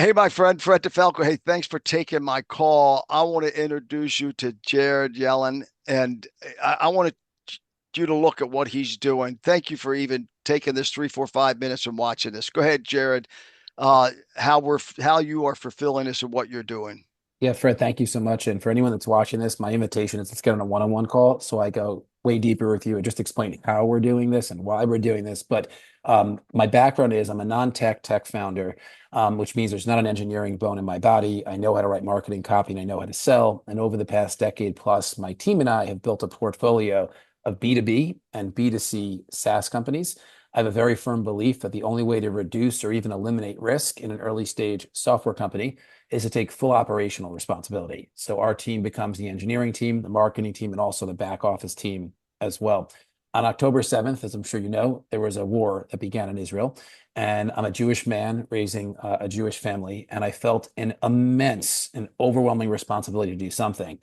Hey, my friend Fred DeFalco. Hey, thanks for taking my call. I want to introduce you to Jared Yellin, and I want you to look at what he's doing. Thank you for even taking this 3, 4, 5 minutes and watching this. Go ahead, Jared. How you are fulfilling this and what you're doing. Yeah, Fred, thank you so much. And for anyone that's watching this, my invitation is let's get on a one-on-one call so I go way deeper with you and just explain how we're doing this and why we're doing this. But my background is I'm a non-tech tech founder, which means there's not an engineering bone in my body. I know how to write marketing copy and I know how to sell. And over the past decade plus, my team and I have built a portfolio of B2B and B2C SaaS companies. I have a very firm belief that the only way to reduce or even eliminate risk in an early stage software company is to take full operational responsibility. So our team becomes the engineering team, the marketing team, and also the back office team as well. On October 7th, as I'm sure you know, there was a war that began in Israel. And I'm a Jewish man raising a Jewish family. And I felt an immense and overwhelming responsibility to do something.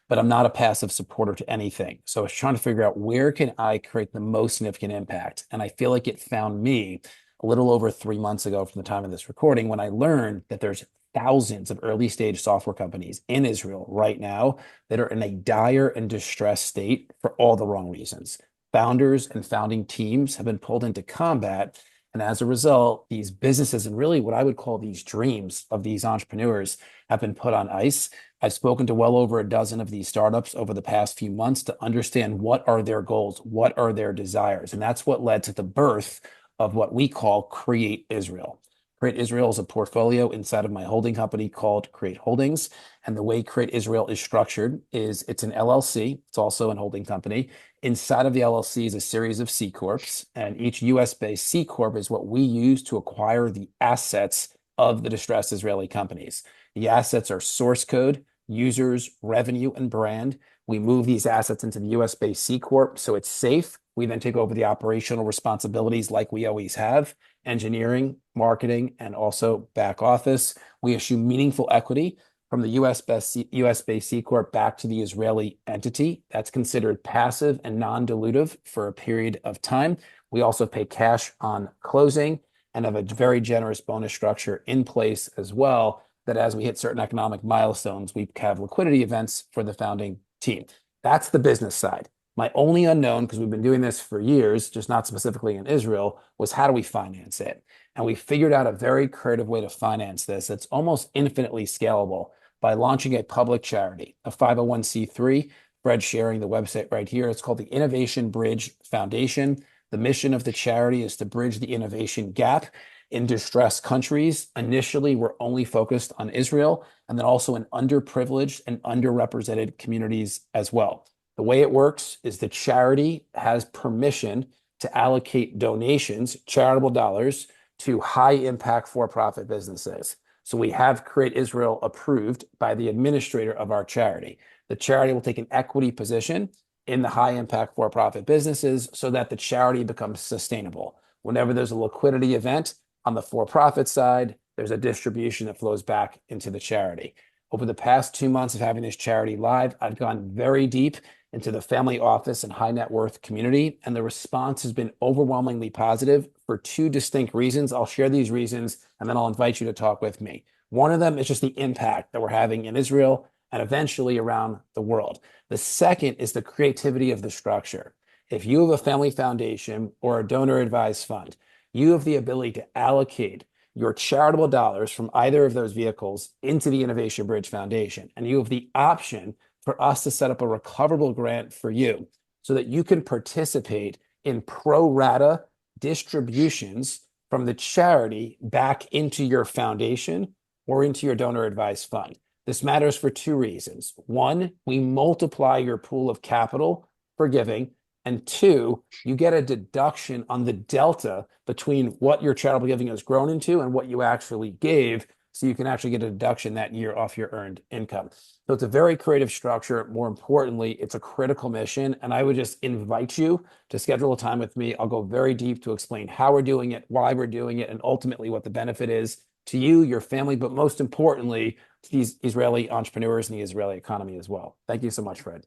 But I'm not a passive supporter to anything. So I was trying to figure out where can I create the most significant impact. And I feel like it found me a little over 3 months ago from the time of this recording when I learned that there's thousands of early stage software companies in Israel right now that are in a dire and distressed state for all the wrong reasons. Founders and founding teams have been pulled into combat. And as a result, these businesses and really what I would call these dreams of these entrepreneurs have been put on ice. I've spoken to well over a dozen of these startups over the past few months to understand what are their goals, what are their desires. And that's what led to the birth of what we call Create Israel. Create Israel is a portfolio inside of my holding company called Create Holdings. And the way Create Israel is structured is it's an LLC. It's also an holding company. Inside of the LLC is a series of C Corps, and each US-based C Corp is what we use to acquire the assets of the distressed Israeli companies. The assets are source code, users, revenue, and brand. We move these assets into the US-based C Corp, so it's safe. We then take over the operational responsibilities like we always have engineering, marketing, and also back office. We issue meaningful equity from the US-based C Corp back to the Israeli entity. That's considered passive and non-dilutive for a period of time. We also pay cash on closing and have a very generous bonus structure in place as well that as we hit certain economic milestones, we have liquidity events for the founding team. That's the business side. My only unknown, because we've been doing this for years, just not specifically in Israel, was how do we finance it? And we figured out a very creative way to finance this that's almost infinitely scalable by launching a public charity, a 501c3. Fred sharing the website right here. It's called the Innovation Bridge Foundation. The mission of the charity is to bridge the innovation gap in distressed countries. Initially, we're only focused on Israel and then also in underprivileged and underrepresented communities as well. The way it works is the charity has permission to allocate donations, charitable dollars, to high impact for profit businesses. So we have Create Israel approved by the administrator of our charity. The charity will take an equity position in the high impact for profit businesses so that the charity becomes sustainable. Whenever there's a liquidity event on the for profit side, there's a distribution that flows back into the charity. Over the past 2 months of having this charity live, I've gone very deep into the family office and high net worth community, and the response has been overwhelmingly positive for two distinct reasons. I'll share these reasons, and then I'll invite you to talk with me. One of them is just the impact that we're having in Israel and eventually around the world. The second is the creativity of the structure. If you have a family foundation or a donor advised fund, you have the ability to allocate your charitable dollars from either of those vehicles into the Innovation Bridge Foundation. And you have the option for us to set up a recoverable grant for you so that you can participate in pro rata distributions from the charity back into your foundation or into your donor advised fund. This matters for two reasons. One, we multiply your pool of capital for giving. And two, you get a deduction on the delta between what your charitable giving has grown into and what you actually gave. So you can actually get a deduction that year off your earned income. So it's a very creative structure. More importantly, it's a critical mission. And I would just invite you to schedule a time with me. I'll go very deep to explain how we're doing it, why we're doing it, and ultimately what the benefit is to you, your family, but most importantly, to these Israeli entrepreneurs and the Israeli economy as well. Thank you so much, Fred.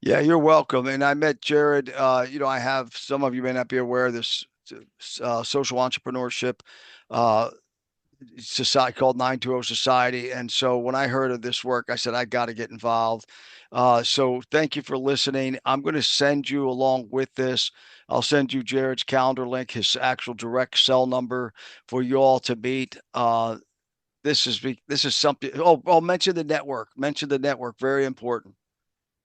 Yeah, you're welcome. And I met Jared. I have some of you may not be aware of this social entrepreneurship. Uh, society called 920 Society. And so when I heard of this work, I said, I got to get involved. So thank you for listening. I'm going to send you along with this. I'll send you Jared's calendar link, his actual direct cell number for you all to meet. This is something. Oh, I'll mention the network. Mention the network. Very important.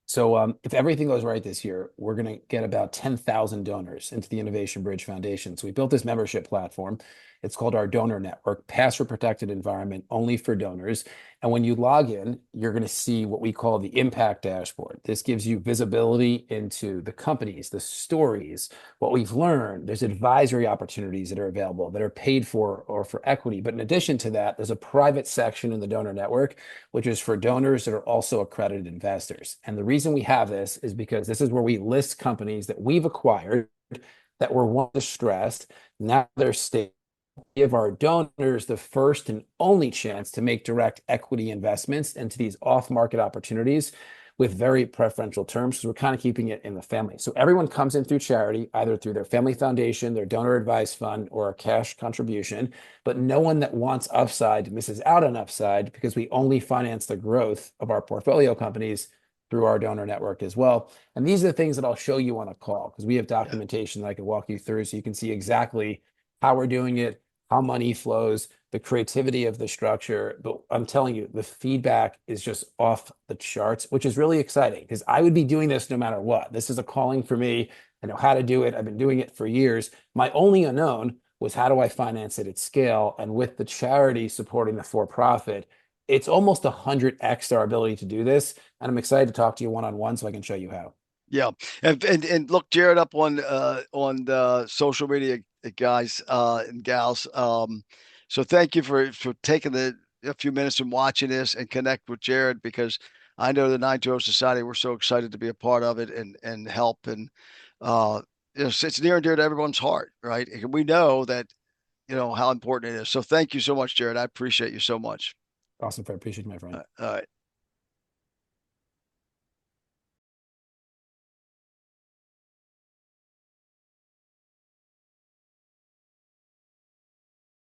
So, if everything goes right this year, we're going to get about 10,000 donors into the Innovation Bridge Foundation. So, we built this membership platform. It's called our donor network, password protected environment only for donors. And when you log in, you're going to see what we call the impact dashboard. This gives you visibility into the companies, the stories, what we've learned. There's advisory opportunities that are available that are paid for or for equity. But in addition to that, there's a private section in the donor network which is for donors that are also accredited investors. And the reason we have this is because this is where we list companies that we've acquired that were once distressed. Now they're stable. Give our donors the first and only chance to make direct equity investments into these off-market opportunities with very preferential terms, because we're kind of keeping it in the family. So everyone comes in through charity, either through their family foundation, their donor advice fund, or a cash contribution. But no one that wants upside misses out on upside, because we only finance the growth of our portfolio companies through our donor network as well. And these are the things that I'll show you on a call, because we have Yeah. documentation that I can walk you through so you can see exactly how we're doing it, how money flows, the creativity of the structure. But I'm telling you, the feedback is just off the charts, which is really exciting, because I would be doing this no matter what. This is a calling for me. I know how to do it. I've been doing it for years. My only unknown was, how do I finance it at scale? And with the charity supporting the for-profit, it's almost 100x our ability to do this. And I'm excited to talk to you one-on-one so I can show you how. Yeah, and look Jared up on the social media, guys and gals. So thank you for taking a few minutes and watching this and connect with Jared, because I know the 920 Society. We're so excited to be a part of it and help, and it's near and dear to everyone's heart, right? And we know that how important it is. So thank you so much, Jared. I appreciate you so much. Awesome. I appreciate it, my friend. All right.